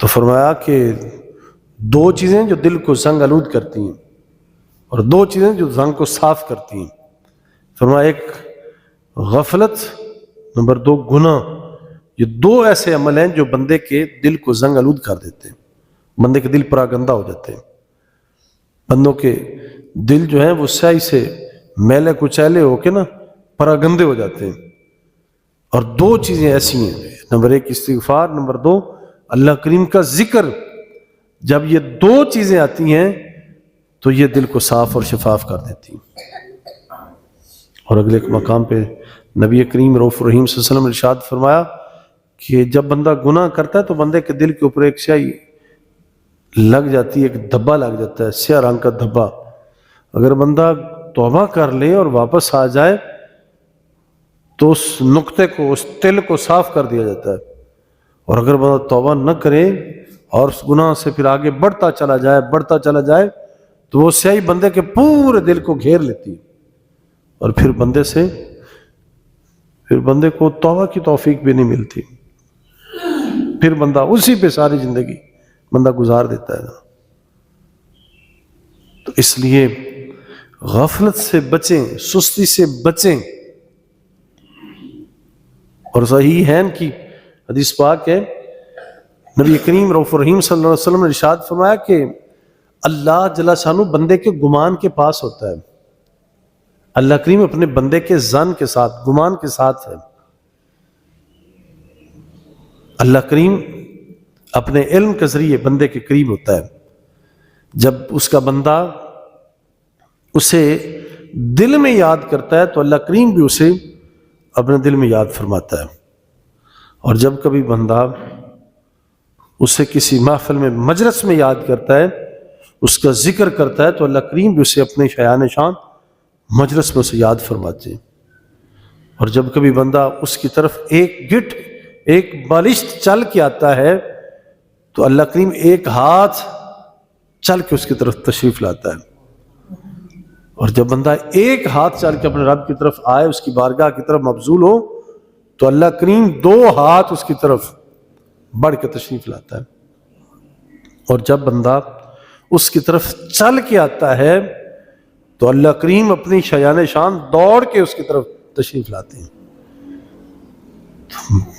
تو فرمایا کہ دو چیزیں جو دل کو زنگ آلود کرتی ہیں اور دو چیزیں جو زنگ کو صاف کرتی ہیں. فرمایا ایک غفلت، نمبر دو گناہ. یہ دو ایسے عمل ہیں جو بندے کے دل کو زنگ آلود کر دیتے ہیں، بندے کے دل پراگندہ ہو جاتے ہیں. بندوں کے دل جو ہیں وہ سیاہی سے میلے کچیلے ہو کے نا پراگندے ہو جاتے ہیں. اور دو چیزیں ایسی ہیں، نمبر ایک استغفار، نمبر دو اللہ کریم کا ذکر. جب یہ دو چیزیں آتی ہیں تو یہ دل کو صاف اور شفاف کر دیتی ہیں. اور اگلے مقام پہ نبی کریم رؤوف الرحیم صلی اللہ علیہ وسلم نے ارشاد فرمایا کہ جب بندہ گناہ کرتا ہے تو بندے کے دل کے اوپر ایک سیاہی لگ جاتی ہے، ایک دھبا لگ جاتا ہے، سیاہ رنگ کا دھبا. اگر بندہ توبہ کر لے اور واپس آ جائے تو اس نقطے کو، اس تل کو صاف کر دیا جاتا ہے. اور اگر بندہ توبہ نہ کرے اور اس گناہ سے پھر آگے بڑھتا چلا جائے تو وہ سیاہی بندے کے پورے دل کو گھیر لیتی ہے اور پھر بندے کو توبہ کی توفیق بھی نہیں ملتی. پھر بندہ اسی پہ ساری زندگی بندہ گزار دیتا ہے. تو اس لیے غفلت سے بچیں، سستی سے بچیں. اور صحیح ہے کی حدیث پاک ہے، نبی کریم رؤوف الرحیم صلی اللہ علیہ وسلم نے ارشاد فرمایا کہ اللہ جل شانہ بندے کے گمان کے پاس ہوتا ہے. اللہ کریم اپنے بندے کے ظن کے ساتھ، گمان کے ساتھ ہے. اللہ کریم اپنے علم کے ذریعے بندے کے قریب ہوتا ہے. جب اس کا بندہ اسے دل میں یاد کرتا ہے تو اللہ کریم بھی اسے اپنے دل میں یاد فرماتا ہے. اور جب کبھی بندہ اسے کسی محفل میں، مجلس میں یاد کرتا ہے، اس کا ذکر کرتا ہے تو اللہ کریم بھی اسے اپنے شایان شان مجلس میں اسے یاد فرماتے ہیں. اور جب کبھی بندہ اس کی طرف ایک بالشت چل کے آتا ہے تو اللہ کریم ایک ہاتھ چل کے اس کی طرف تشریف لاتا ہے. اور جب بندہ ایک ہاتھ چل کے اپنے رب کی طرف آئے، اس کی بارگاہ کی طرف مبذول ہو، تو اللہ کریم دو ہاتھ اس کی طرف بڑھ کے تشریف لاتا ہے. اور جب بندہ اس کی طرف چل کے آتا ہے تو اللہ کریم اپنی شایان شان دوڑ کے اس کی طرف تشریف لاتے ہیں.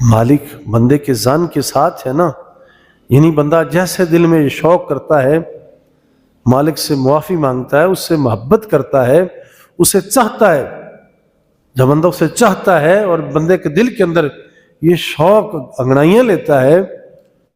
مالک بندے کے ظن کے ساتھ ہے نا. یعنی بندہ جیسے دل میں شوق کرتا ہے، مالک سے معافی مانگتا ہے، اس سے محبت کرتا ہے، اسے چاہتا ہے. جب بندہ اسے چاہتا ہے اور بندے کے دل کے اندر یہ شوق انگڑائیاں لیتا ہے